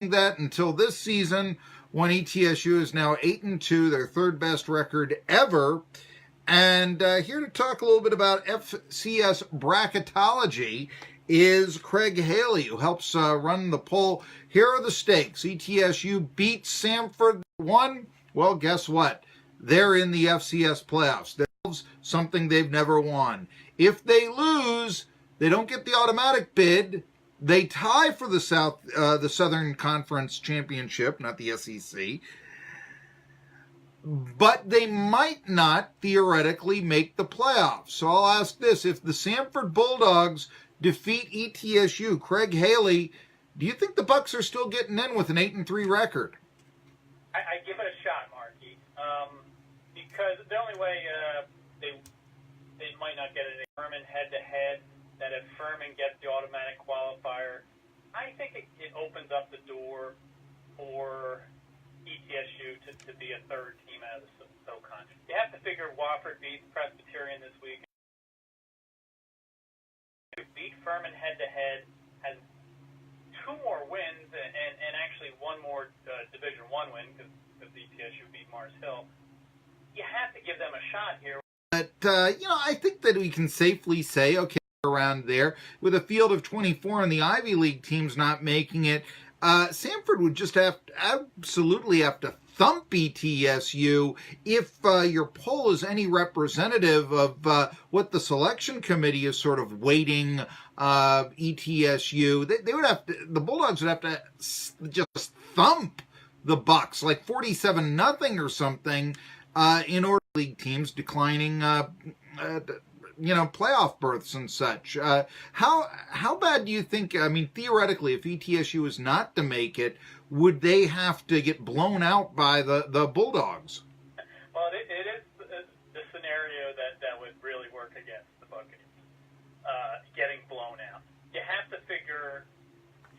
that until this season, when ETSU is now 8-2, their third best record ever. And here to talk a little bit about FCS bracketology is Craig Haley, who helps run the poll. Here are the stakes. ETSU beats Samford 1. Well, guess what? They're in the FCS playoffs. That's something they've never won. If they lose, they don't get the automatic bid. They tie for the Southern Conference Championship, not the SEC. But they might not theoretically make the playoffs. So I'll ask this. If the Samford Bulldogs defeat ETSU, Craig Haley, do you think the Bucks are still getting in with an 8-3 record? I give it a shot, Marky, because the only way they might not get it Furman head-to-head, that if Furman gets the automatic qualifier, I think it opens up the door for ETSU to be a third team out of the SoCon. You have to figure Wofford beats Presbyterian this week. Beat Furman head-to-head, has 2 more wins, and actually 1 more Division I win because ETSU beat Mars Hill. You have to give them a shot here. But, I think that we can safely say, okay, around there, with a field of 24 and the Ivy League teams not making it, Samford would just absolutely have to thump ETSU if your poll is any representative of what the selection committee is sort of weighting ETSU. They would have to, the Bulldogs would have to just thump the Bucks like 47-0 or something in order to league teams declining playoff berths and such. How bad do you think, theoretically, if ETSU is not to make it, would they have to get blown out by the Bulldogs? Well, it is the scenario that would really work against the Buccaneers, getting blown out. You have to figure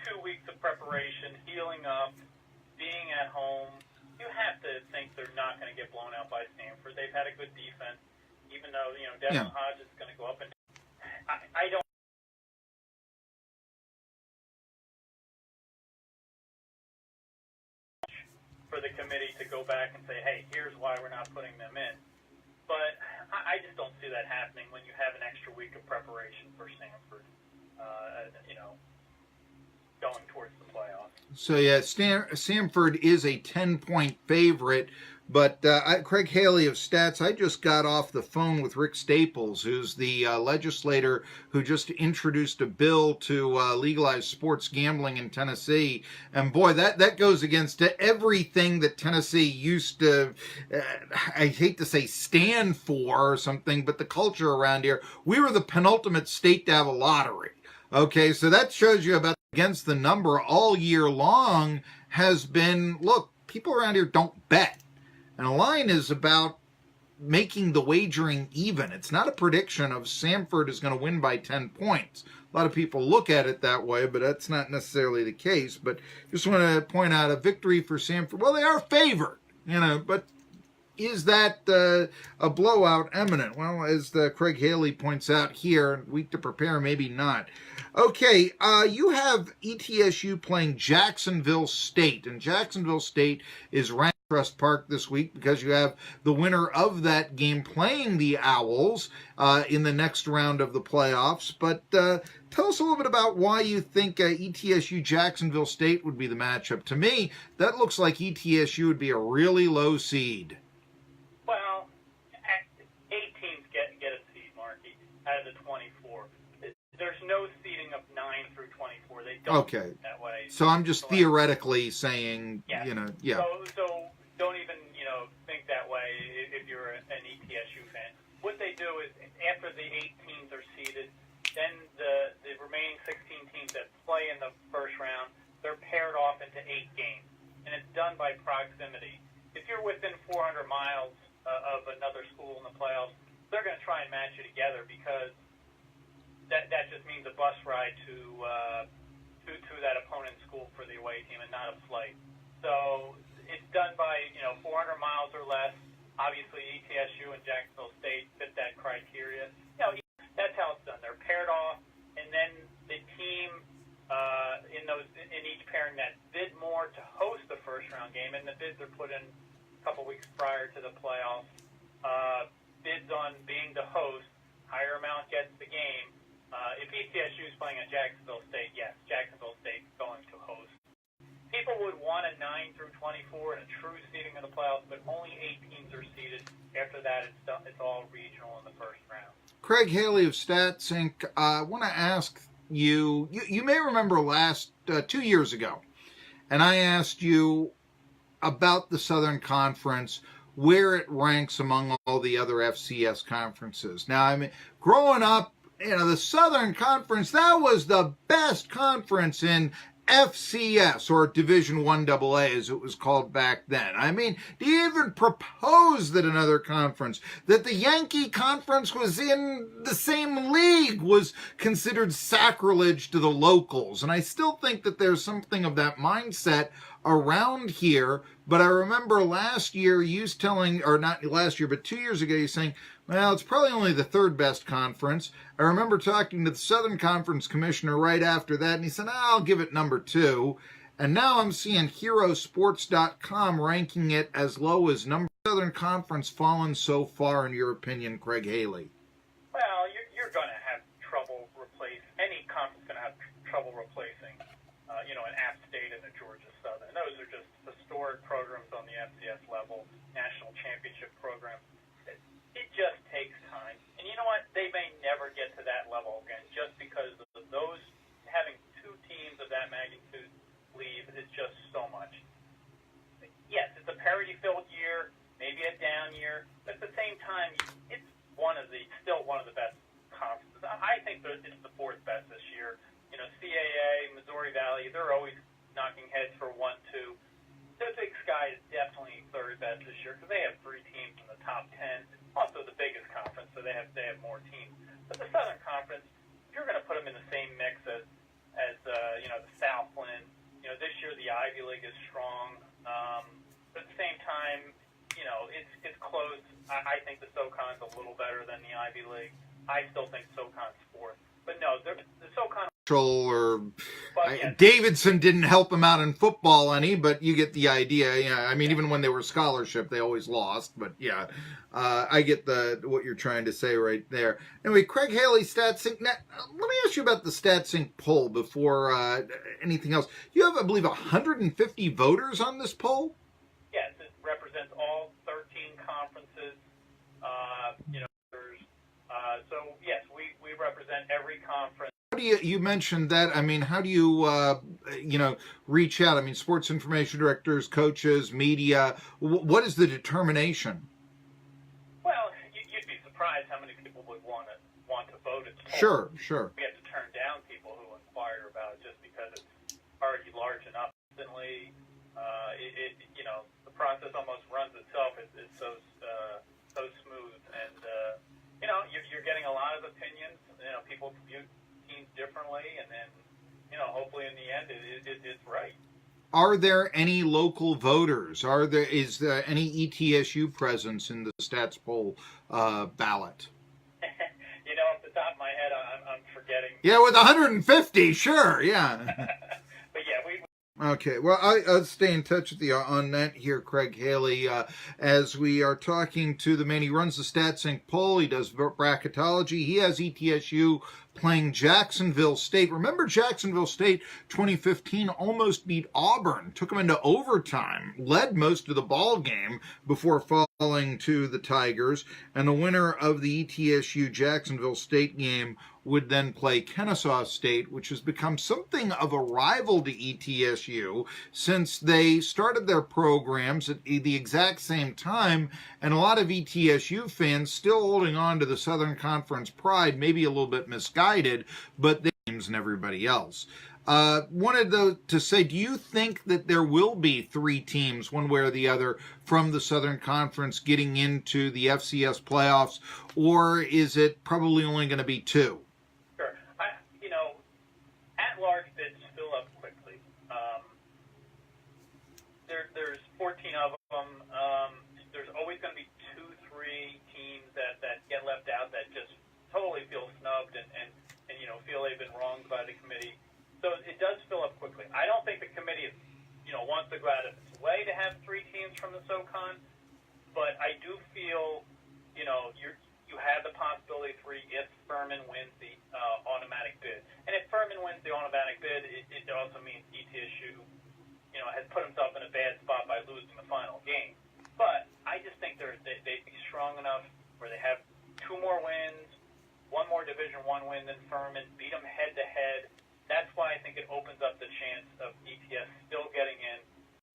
2 weeks of preparation, healing up, being at home. You have to think they're not going to get blown out by Samford. They've had a good defense. Even though, Devin Hodge is going to go up and down. I don't for the committee to go back and say, hey, here's why we're not putting them in. But I just don't see that happening when you have an extra week of preparation for Samford, going towards the playoffs. So, yeah, Samford is a 10-point favorite. But Craig Haley of Stats, I just got off the phone with Rick Staples, who's the legislator who just introduced a bill to legalize sports gambling in Tennessee. And boy, that goes against everything that Tennessee used to, I hate to say stand for or something, but the culture around here. We were the penultimate state to have a lottery. Okay, so that shows you about against the number all year long has been, look, people around here don't bet. And a line is about making the wagering even. It's not a prediction of Samford is going to win by 10 points. A lot of people look at it that way, but that's not necessarily the case. But just want to point out a victory for Samford. Well, they are favored, but is that a blowout imminent? Well, as Craig Haley points out here, week to prepare, maybe not. Okay, you have ETSU playing Jacksonville State, and Jacksonville State is ranked Trust Park this week because you have the winner of that game playing the Owls in the next round of the playoffs. But tell us a little bit about why you think ETSU Jacksonville State would be the matchup. To me, that looks like ETSU would be a really low seed. Well, 8 teams get a seed, Marky, out of the 24. There's no seeding of 9 through 24. They don't do it that way. So I'm just theoretically saying, yeah. So don't even, think that way if you're an ETSU fan. What they do is after the 8 teams are seeded, then the remaining 16 teams that play in the first round, they're paired off into 8 games. And it's done by proximity. If you're within 400 miles of another school in the playoffs, they're going to try and match you together because that just means a bus ride to that opponent's school for the away team and not a flight. So it's done by 400 miles or less. Obviously, ETSU and Jacksonville State fit that criteria. That's how it's done. They're paired off, and then the team in each pairing that bid more to host the first-round game, and the bids are put in a couple weeks prior to the playoffs. Bids on being the host, higher amount gets the game. If ETSU is playing at Jacksonville State, yes, Jacksonville State's going to host. People would want a 9 through 24 and a true seeding in the playoffs, but only 8 teams are seeded. After that, it's all regional in the first round. Craig Haley of Stats Inc. I want to ask you may remember 2 years ago, and I asked you about the Southern Conference, where it ranks among all the other FCS conferences. Now, I mean, growing up, the Southern Conference, that was the best conference in FCS, or Division I AA as it was called back then. I mean, do you even propose that another conference, that the Yankee Conference was in the same league, was considered sacrilege to the locals? And I still think that there's something of that mindset around here. But I remember last year you telling, or not last year, but 2 years ago, you saying, well, it's probably only the third best conference. I remember talking to the Southern Conference commissioner right after that, and he said, I'll give it number 2. And now I'm seeing HeroSports.com ranking it as low as number Southern Conference fallen so far, in your opinion, Craig Haley. Well, you're going to have trouble any conference is going to have trouble replacing, an App State and a Georgia Southern. Those are just historic programs on the FCS level, national championship programs. It just takes time. And you know what? They may never get to that level again just because of those, having 2 teams of that magnitude leave is just so much. Yes, it's a parity-filled year, maybe a down year, but at the same time, it's still one of the best conferences. I think that it's the 4th best this year. CAA, Missouri Valley, they're always knocking heads for 1-2. The Big Sky is definitely 3rd best this year because they have 3 teams in the top 10. Also the biggest conference, so they have more teams. But the Southern Conference, you're going to put them in the same mix as the Southland. This year the Ivy League is strong. But at the same time, it's close. I think the SoCon's a little better than the Ivy League. I still think SoCon's 4th. But no, the SoCon. Davidson didn't help him out in football any, but you get the idea. Yeah, I mean, even when they were scholarship, they always lost. But yeah, I get what you're trying to say right there. Anyway, Craig Haley, StatSync. Now, let me ask you about the StatSync poll before anything else. You have, I believe, 150 voters on this poll. Yes, it represents all 13 conferences. So yes, we represent every conference. How do you mentioned that? I mean, how do you reach out? I mean, sports information directors, coaches, media. What is the determination? Well, you'd be surprised how many people would want to vote at the poll. Sure. We have to turn down people who inquire about it just because it's already large enough. Instantly, the process almost runs itself. It's so smooth, and you're getting a lot of opinions. People view teams differently, and then hopefully in the end it's right. Are there any local voters? Is there any ETSU presence in the stats poll ballot? Off the top of my head, I'm forgetting. Yeah, with 150, sure, yeah. But yeah, we. Okay, well, I'll stay in touch with you on that here, Craig Haley, as we are talking to the man. He runs the StatSync poll. He does Bracketology. He has ETSU playing Jacksonville State. Remember, Jacksonville State 2015 almost beat Auburn, took them into overtime, led most of the ball game before falling to the Tigers, and the winner of the ETSU Jacksonville State game would then play Kennesaw State, which has become something of a rival to ETSU since they started their programs at the exact same time, and a lot of ETSU fans still holding on to the Southern Conference pride, maybe a little bit misguided, but they and everybody else. Wanted to say, do you think that there will be 3 teams, one way or the other, from the Southern Conference getting into the FCS playoffs, or is it probably only going to be 2? Sure. At-large bids fill up quickly. There's 14 of them. There's always going to be 2-3 teams that get left out that just totally feel snubbed and feel they've been wronged by the committee. So it does fill up quickly. I don't think the committee wants to go out of its way to have 3 teams from the SoCon, but I do feel, you know, you have the possibility of 3 if Furman wins the automatic bid. And if Furman wins the automatic bid, it also means ETSU, you know, has put himself in a bad spot by losing the final game. But I just think they'd be strong enough where they have 2 more wins, 1 more Division I win than Furman, beat them head-to-head. That's why I think it opens up the chance of ETS still getting in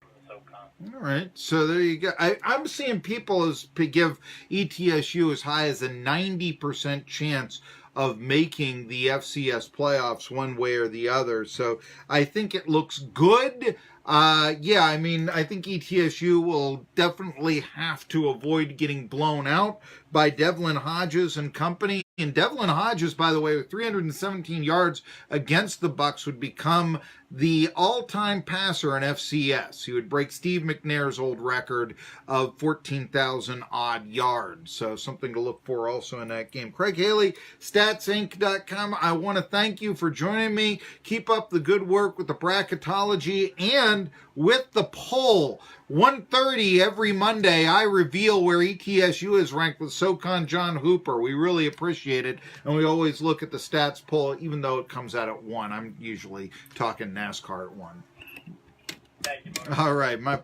from the SoCon. All right, so there you go. I'm seeing people give ETSU as high as a 90% chance of making the FCS playoffs one way or the other. So I think it looks good. Yeah, I mean, I think ETSU will definitely have to avoid getting blown out by Devlin Hodges and company. And Devlin Hodges, by the way, with 317 yards against the Bucs, would become the all-time passer in FCS. He would break Steve McNair's old record of 14,000-odd yards. So something to look for also in that game. Craig Haley, StatsInc.com. I want to thank you for joining me. Keep up the good work with the bracketology and with the poll. 1:30 every Monday, I reveal where ETSU is ranked with SoCon John Hooper. We really appreciate it, and we always look at the stats poll, even though it comes out at 1. I'm usually talking NASCAR at 1. Thank you, Mark. All right, my